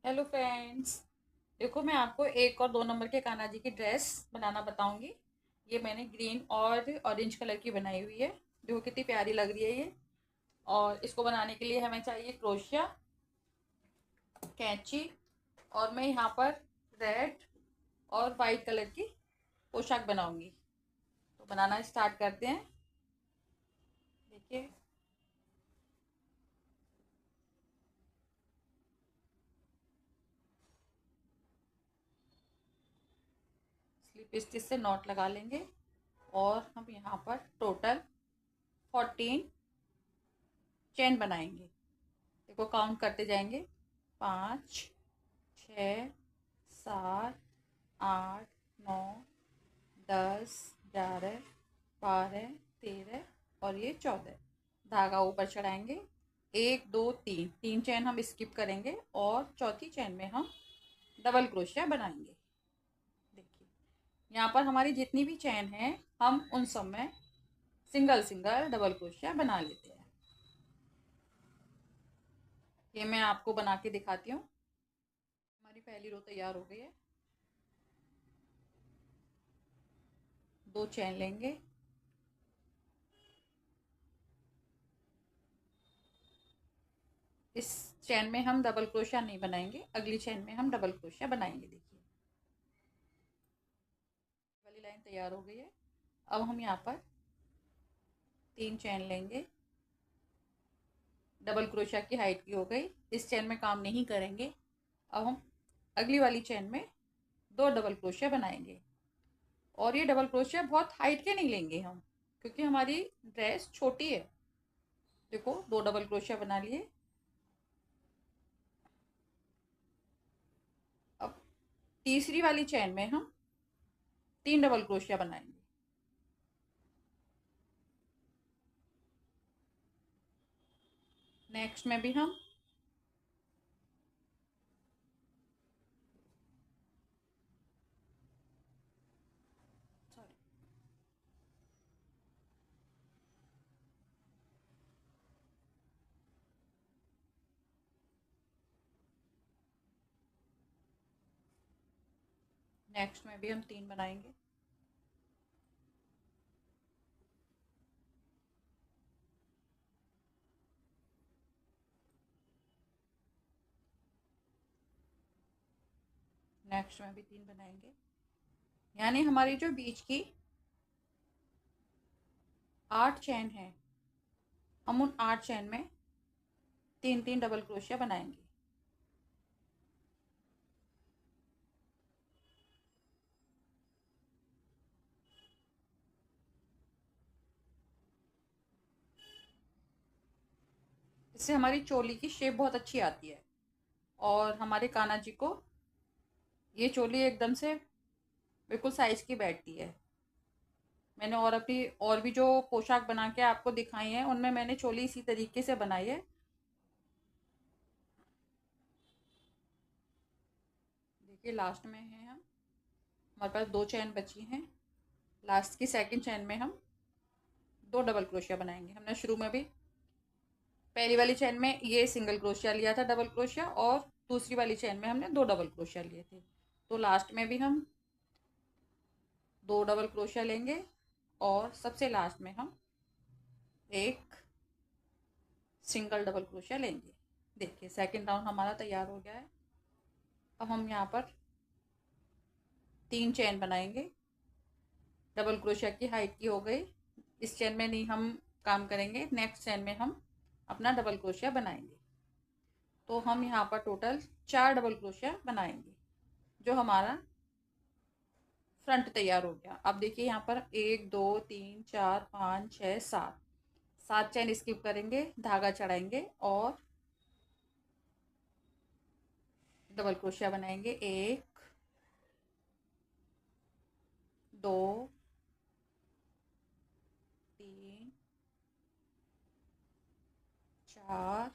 Hello friends. देखो, मैं आपको 1 और 2 नंबर के कान्हा जी की ड्रेस बनाना बताऊंगी। ये मैंने ग्रीन और ऑरेंज कलर की बनाई हुई है। देखो कितनी प्यारी लग रही है ये। और इसको बनाने के लिए हमें चाहिए क्रोशिया, कैंची, और मैं यहाँ पर रेड और वाइट कलर की पोशाक बनाऊंगी। तो बनाना स्टार्ट करते हैं। देखिए, स्लिप स्टिच से नॉट लगा लेंगे और हम यहाँ पर टोटल 14 चेन बनाएंगे। देखो, काउंट करते जाएंगे। 5, 6, 7, 8, 9, 10, 11, 12, 13 और ये 14। धागा ऊपर चढ़ाएंगे। 1, 2, 3, 3 चैन हम स्किप करेंगे और चौथी चैन में हम डबल क्रोशिया बनाएंगे। देखिए, यहाँ पर हमारी जितनी भी चैन है हम उन सब में सिंगल सिंगल डबल क्रोशिया बना लेते हैं। ये मैं आपको बना के दिखाती हूँ। हमारी पहली रो तैयार हो गई है। 2 चैन लेंगे। इस चैन में हम डबल क्रोशिया नहीं बनाएंगे, अगली चैन में हम डबल क्रोशिया बनाएंगे। देखिए, वाली लाइन तैयार हो गई है। अब हम यहाँ पर 3 चैन लेंगे। डबल क्रोशिया की हाइट की हो गई। इस चैन में काम नहीं करेंगे। अब हम अगली वाली चैन में 2 डबल क्रोशिया बनाएंगे। और ये डबल क्रोशिया बहुत हाइट के नहीं लेंगे हम, क्योंकि हमारी ड्रेस छोटी है। देखो, 2 डबल क्रोशिया बना लिए। अब तीसरी वाली चैन में हम 3 डबल क्रोशिया बनाएंगे। नेक्स्ट में भी हम सॉरी नेक्स्ट में भी हम 3 बनाएंगे। नेक्स्ट में भी 3 बनाएंगे। यानी हमारी जो बीच की 8 चैन है, हम उन 8 चैन में 3 3 डबल क्रोशिया बनाएंगे। इससे हमारी चोली की शेप बहुत अच्छी आती है और हमारे कान्हा जी को ये चोली एकदम से बिल्कुल साइज की बैठती है। मैंने और अपनी और भी जो पोशाक बना के आपको दिखाई है उनमें मैंने चोली इसी तरीके से बनाई है। देखिए, लास्ट में है हम, हमारे पास 2 चैन बची हैं। लास्ट की सेकंड चैन में हम 2 डबल क्रोशिया बनाएंगे। हमने शुरू में भी पहली वाली चैन में ये सिंगल क्रोशिया लिया था, डबल क्रोशिया, और दूसरी वाली चैन में हमने 2 डबल क्रोशिया लिए थे। तो लास्ट में भी हम 2 डबल क्रोशिया लेंगे और सबसे लास्ट में हम एक सिंगल डबल क्रोशिया लेंगे। देखिए, सेकंड राउंड हमारा तैयार हो गया है। अब हम यहाँ पर 3 चैन बनाएंगे। डबल क्रोशिया की हाइट की हो गई। इस चैन में नहीं हम काम करेंगे, नेक्स्ट चैन में हम अपना डबल क्रोशिया बनाएंगे। तो हम यहाँ पर टोटल 4 डबल क्रोशिया बनाएंगे, जो हमारा फ्रंट तैयार हो गया। अब देखिए, यहाँ पर 1 2 3 4 5 6 7 7 चैन स्किप करेंगे, धागा चढ़ाएंगे और डबल क्रोशिया बनाएंगे। 1 2 3 4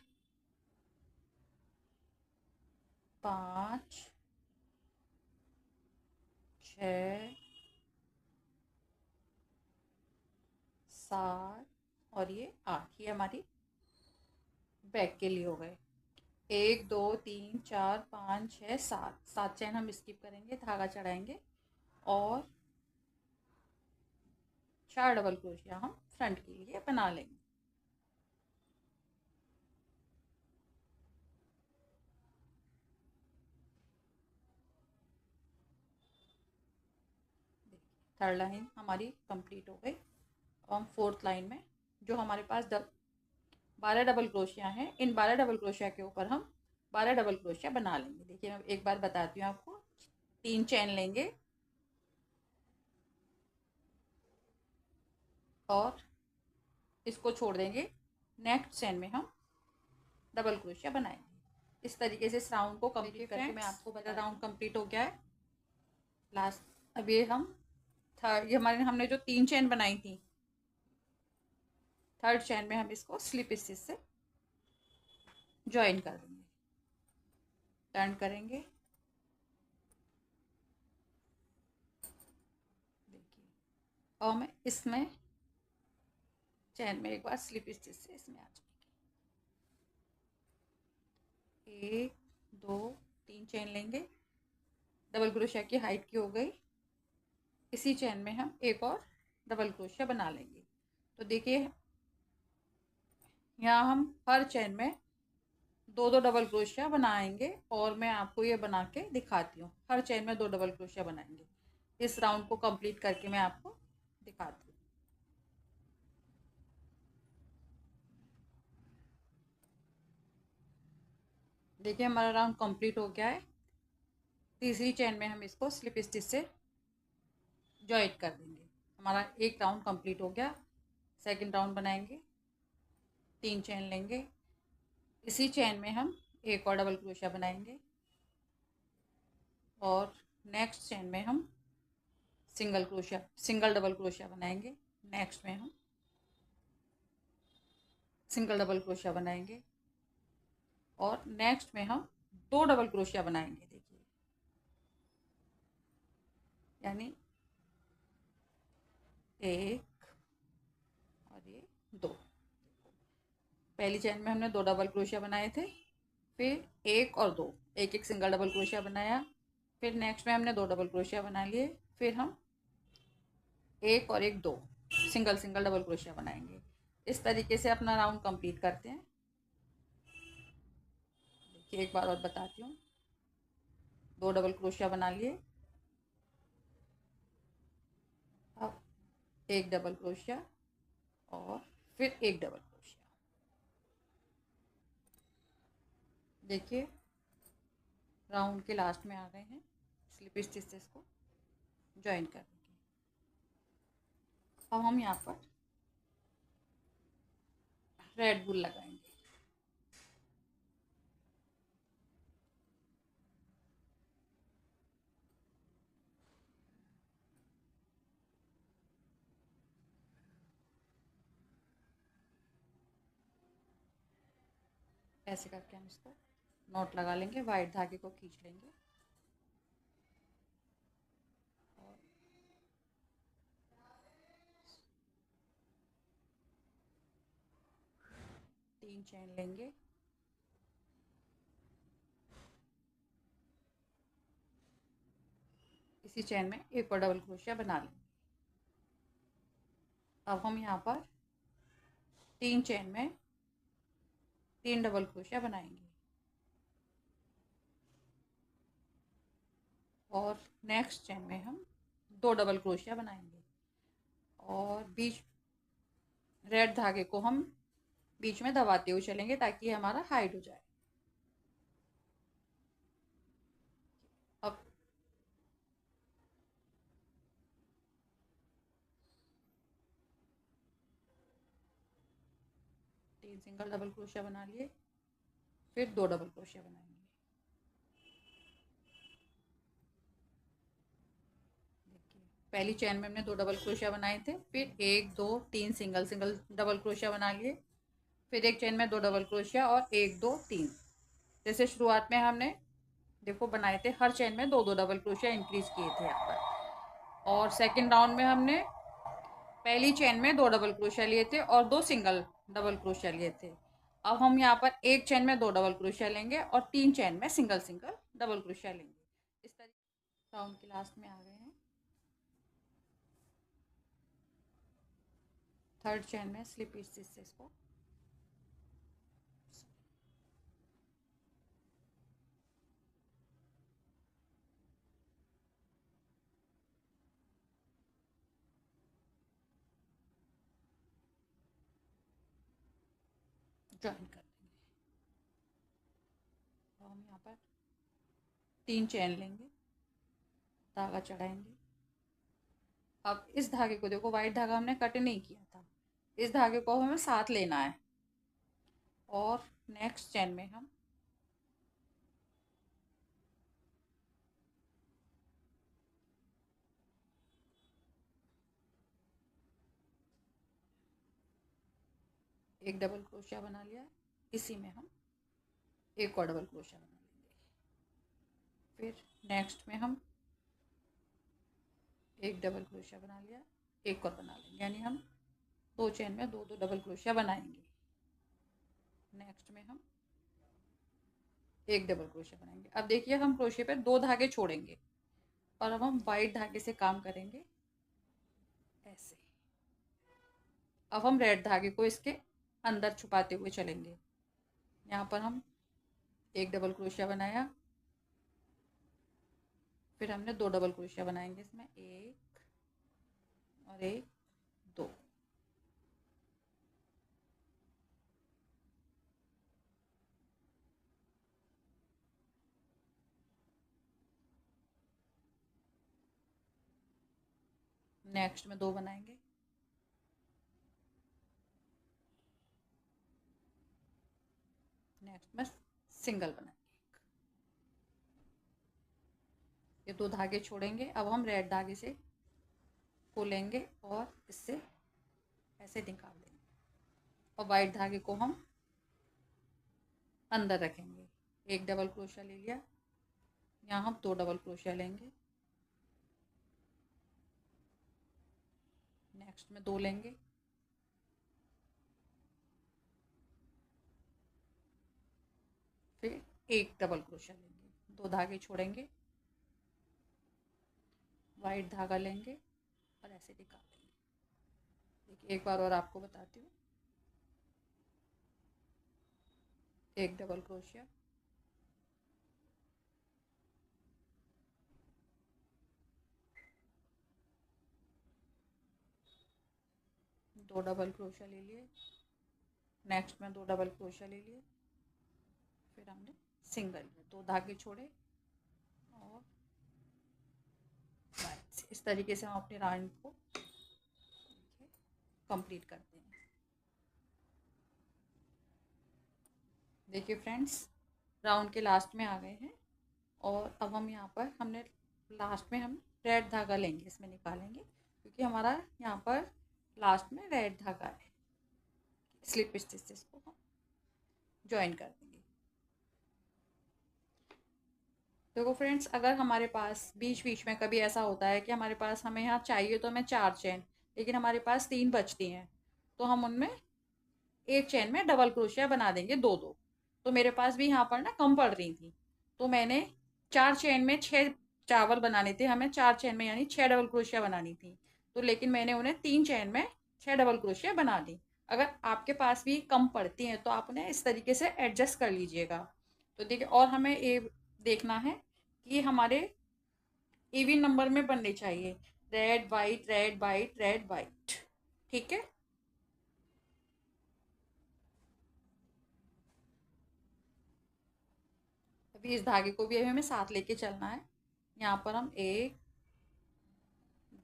5 6 7 और ये 8। ये हमारी बैक के लिए हो गए। 1 2 3 4 5 6 7 7 चैन हम स्किप करेंगे, धागा चढ़ाएंगे और 4 डबल क्रोशिया हम फ्रंट के लिए बना लेंगे। थर्ड लाइन हमारी कंप्लीट हो गई। और हम फोर्थ लाइन में जो हमारे पास 12 डबल क्रोशिया हैं, इन 12 डबल क्रोशिया के ऊपर हम 12 डबल क्रोशिया बना लेंगे। देखिए मैं एक बार बताती हूँ आपको। 3 चैन लेंगे और इसको छोड़ देंगे। नेक्स्ट चैन में हम डबल क्रोशिया बनाएंगे। इस तरीके से इस राउंड को कंप्लीट करके मैं आपको बता, राउंड कंप्लीट हो गया है। लास्ट अब ये हम थर्ड, ये हमारे हमने जो 3 चैन बनाई थी, थर्ड चैन में हम इसको स्लिप स्टिच से ज्वाइन कर देंगे। टर्न करेंगे, देखिए, और मैं इसमें चैन में एक बार स्लिप स्टिच से इसमें आ जाएंगे। 1 2 3 चैन लेंगे, डबल क्रोशिया की हाइट की हो गई। इसी चैन में हम एक और डबल क्रोशिया बना लेंगे। तो देखिए यहाँ हम हर चैन में 2 2 डबल क्रोशिया बनाएंगे और मैं आपको ये बना के दिखाती हूँ। हर चैन में 2 डबल क्रोशिया बनाएंगे। इस राउंड को कंप्लीट करके मैं आपको दिखाती हूँ। देखिए हमारा राउंड कंप्लीट हो गया है। तीसरी चैन में हम इसको स्लिप स्टिच से जॉइंट कर देंगे। हमारा एक राउंड कंप्लीट हो गया। सेकंड राउंड बनाएंगे। 3 चैन लेंगे, इसी चैन में हम एक और डबल क्रोशिया बनाएंगे और नेक्स्ट चैन में हम सिंगल डबल क्रोशिया बनाएंगे। नेक्स्ट में हम सिंगल डबल क्रोशिया बनाएंगे और नेक्स्ट में हम 2 डबल क्रोशिया बनाएंगे। देखिए यानी 1 और ये 2। पहली चैन में हमने 2 डबल क्रोशिया बनाए थे, फिर 1 और 2, एक एक सिंगल डबल क्रोशिया बनाया। फिर नेक्स्ट में हमने 2 डबल क्रोशिया बना लिए। फिर हम 1 और 1 2 सिंगल डबल क्रोशिया बनाएंगे। इस तरीके से अपना राउंड कंप्लीट करते हैं। देखिए एक बार और बताती हूँ। 2 डबल क्रोशिया बना लिए, अब 1 डबल क्रोशिया और फिर 1 डबल क्रोशिया। देखिए राउंड के लास्ट में आ गए हैं। स्लिप स्टिच से इसको ज्वाइन कर देंगे। अब हम यहाँ पर रेड वूल लगाएंगे। ऐसे करके हम इसको नॉट लगा लेंगे। वाइट धागे को खींच लेंगे और 3 चैन लेंगे, इसी चैन में एक और डबल क्रोशिया बना लेंगे। अब हम यहाँ पर 3 चैन में 3 डबल क्रोशिया बनाएंगे और नेक्स्ट चैन में हम 2 डबल क्रोशिया बनाएंगे और बीच रेड धागे को हम बीच में दबाते हुए चलेंगे ताकि हमारा हाइड हो जाए। अब 3 सिंगल डबल क्रोशिया बना लिए, फिर 2 डबल क्रोशिया बनाएंगे। देखिए पहली चैन में हमने 2 डबल क्रोशिया बनाए थे, फिर 1 2 3 सिंगल डबल क्रोशिया बना लिए, फिर एक चैन में 2 डबल क्रोशिया और 1 2 3। जैसे शुरुआत में हमने देखो बनाए थे, हर चैन में 2 2 डबल क्रोशिया इंक्रीज किए थे यहाँ पर। और सेकंड राउंड में हमने पहली चैन में 2 डबल क्रोशिया लिए थे और 2 सिंगल डबल क्रोशिया लिए थे। अब हम यहाँ पर एक चेन में 2 डबल क्रोशिया लेंगे और 3 चेन में सिंगल सिंगल डबल क्रोशिया लेंगे। इस तरीके राउंड के लास्ट में आ गए हैं। थर्ड चेन में स्लिप स्टिच से इसको ज्वाइन कर देंगे। तो हम यहाँ पर 3 चेन लेंगे, धागा चढ़ाएंगे। अब इस धागे को देखो, वाइट धागा हमने कट नहीं किया था, इस धागे को हमें साथ लेना है और नेक्स्ट चेन में हम एक डबल क्रोशिया बना लिया है, इसी में हम एक और डबल क्रोशिया बना लेंगे। फिर नेक्स्ट में हम एक डबल क्रोशिया बना लिया, एक और बना लेंगे, यानी हम 2 चेन में 2 डबल क्रोशिया बनाएंगे। नेक्स्ट में हम एक डबल क्रोशिया बनाएंगे। अब देखिए हम क्रोशिया पे 2 धागे छोड़ेंगे और अब हम वाइट धागे से काम करेंगे ऐसे। अब हम रेड धागे को इसके अंदर छुपाते हुए चलेंगे। यहाँ पर हम एक डबल क्रोशिया बनाया, फिर हमने 2 डबल क्रोशिया बनाएंगे इसमें, एक और एक, 2। नेक्स्ट में 2 बनाएंगे, नेक्स्ट में सिंगल बनाएंगे। ये 2 धागे छोड़ेंगे। अब हम रेड धागे से को लेंगे और इससे ऐसे निकाल देंगे और वाइट धागे को हम अंदर रखेंगे। एक डबल क्रोशिया ले लिया, यहाँ हम 2 डबल क्रोशिया लेंगे, नेक्स्ट में 2 लेंगे, फिर एक डबल क्रोशिया लेंगे, 2 धागे छोड़ेंगे, वाइट धागा लेंगे और ऐसे निकाल देंगे। देखिए एक बार और आपको बताती हूँ। एक डबल क्रोशिया, दो डबल क्रोशिया ले लिए, नेक्स्ट में 2 डबल क्रोशिया ले लिए, फिर हमने सिंगल में 2 धागे छोड़े और इस तरीके से हम अपने राउंड को कंप्लीट करते हैं। देखिए फ्रेंड्स, राउंड के लास्ट में आ गए हैं और अब हम यहाँ पर हमने लास्ट में हम रेड धागा लेंगे, इसमें निकालेंगे क्योंकि हमारा यहाँ पर लास्ट में रेड धागा है। स्लिप स्टिचेस को हम ज्वाइन कर देंगे। देखो फ्रेंड्स, अगर हमारे पास बीच बीच में कभी ऐसा होता है कि हमारे पास हमें यहाँ चाहिए तो हमें 4 चेन, लेकिन हमारे पास 3 बचती हैं, तो हम उनमें एक चेन में डबल क्रोशिया बना देंगे 2-2। तो मेरे पास भी यहाँ पर ना कम पड़ रही थी, तो मैंने 4 चेन में 6 चावल बनाने थे, हमें 4 चेन में यानी 6 डबल क्रोशिया बनानी थी, तो लेकिन मैंने उन्हें 3 चेन में 6 डबल क्रोशिया बना दी। अगर आपके पास भी कम पड़ती हैं तो आप उन्हें इस तरीके से एडजस्ट कर लीजिएगा। तो देखिए, और हमें ये देखना है कि हमारे इवन नंबर में बनने चाहिए, red white red white red white. ठीक है, अभी इस धागे को भी अभी हमें साथ लेके चलना है। यहाँ पर हम 1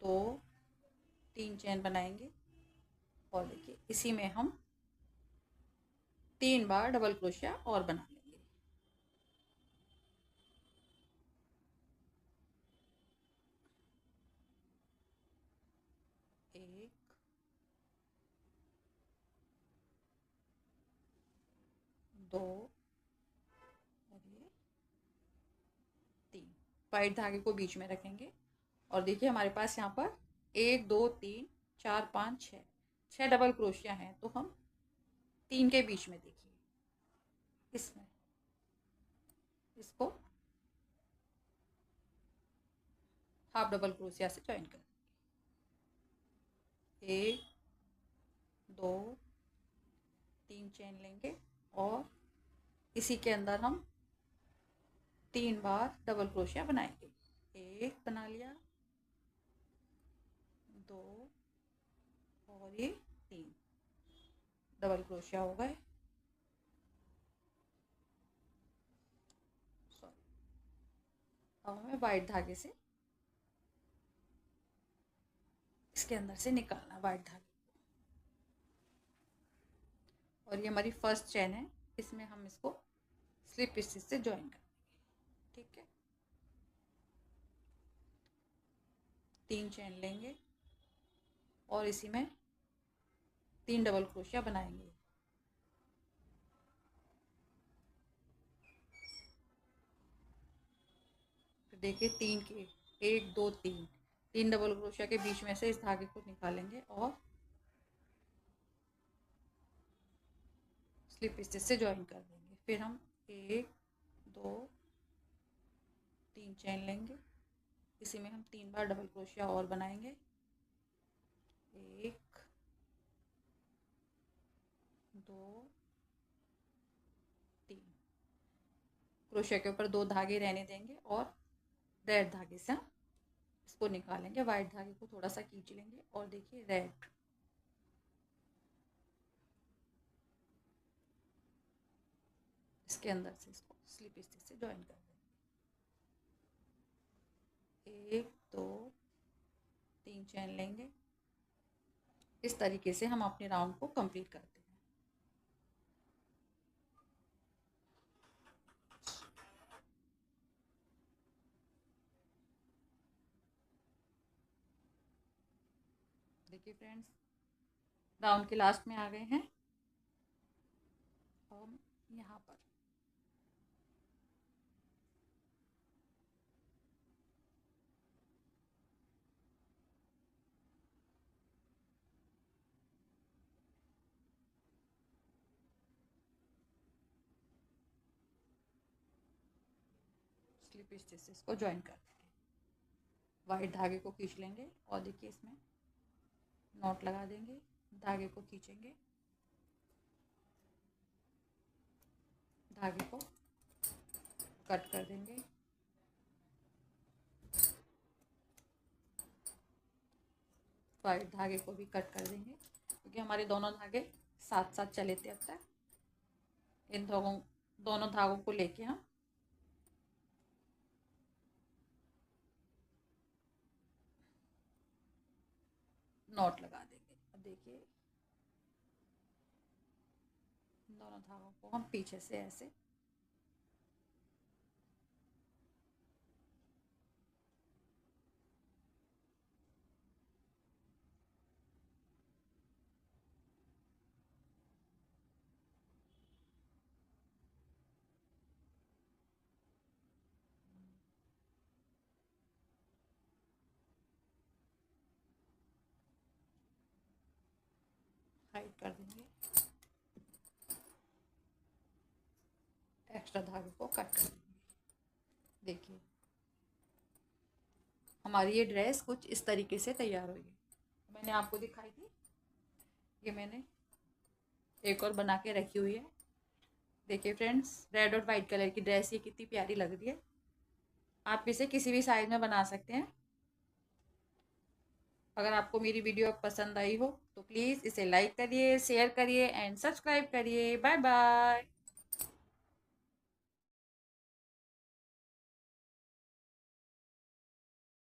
2 3 चेन बनाएंगे और देखिए इसी में हम 3 बार डबल क्रोशिया और बना लेंगे। एक, 2 और ये 3। वाइट धागे को बीच में रखेंगे और देखिए हमारे पास यहाँ पर 1 2 3 4 5 6 डबल क्रोशिया हैं, तो हम 3 के बीच में देखिए इसमें इसको हाफ डबल क्रोशिया से ज्वाइन कर, 1 2 3 चेन लेंगे और इसी के अंदर हम 3 बार डबल क्रोशिया बनाएंगे। 1 बना लिया, 2 और ये 3 डबल क्रोशिया हो गए। सॉरी, अब हमें वाइट धागे से इसके अंदर से निकालना वाइट धागे, और ये हमारी फर्स्ट चेन है, इसमें हम इसको स्लिप स्टिच से ज्वाइन कर देंगे। ठीक है, 3 चेन लेंगे और इसी में 3 डबल क्रोशिया बनाएंगे। फिर देखिए 3 के 1 2 3 डबल क्रोशिया के बीच में से इस धागे को निकालेंगे और स्लिप स्टिच से ज्वाइन कर देंगे। फिर हम 1 2 3 चेन लेंगे, इसी में हम 3 बार डबल क्रोशिया और बनाएंगे। 1 2 3 क्रोशिया के ऊपर 2 धागे रहने देंगे और रेड धागे से हम इसको निकालेंगे। वाइट धागे को थोड़ा सा खींच लेंगे और देखिए रेड, इसके अंदर से इसको स्लिप स्टिच से ज्वाइन कर देंगे। 1 2 3 चेन लेंगे। इस तरीके से हम अपने राउंड को कंप्लीट करते हैं। देखिए फ्रेंड्स, राउंड के लास्ट में आ गए हैं। हम यहाँ पर स्लिप स्टिच से इसको ज्वाइन कर देंगे। वाइट धागे को खींच लेंगे और देखिए इसमें नॉट लगा देंगे, धागे को खींचेंगे, धागे को कट कर देंगे। वाइट धागे को भी कट कर देंगे क्योंकि हमारे दोनों धागे साथ साथ चले थे अब तक। इन दोनों धागों को लेके हम नॉट लगा देंगे। अब देखिए दोनों धागों को हम पीछे से ऐसे हाइड कर देंगे, एक्स्ट्रा धागे को कट कर देंगे। देखिए हमारी ये ड्रेस कुछ इस तरीके से तैयार हुई है। मैंने आपको दिखाई थी, ये मैंने एक और बना के रखी हुई है। देखिए फ्रेंड्स, रेड और वाइट कलर की ड्रेस ये कितनी प्यारी लग रही है। आप इसे किसी भी साइज में बना सकते हैं। अगर आपको मेरी वीडियो पसंद आई हो तो प्लीज़ इसे लाइक करिए, शेयर करिए एंड सब्सक्राइब करिए। Bye bye.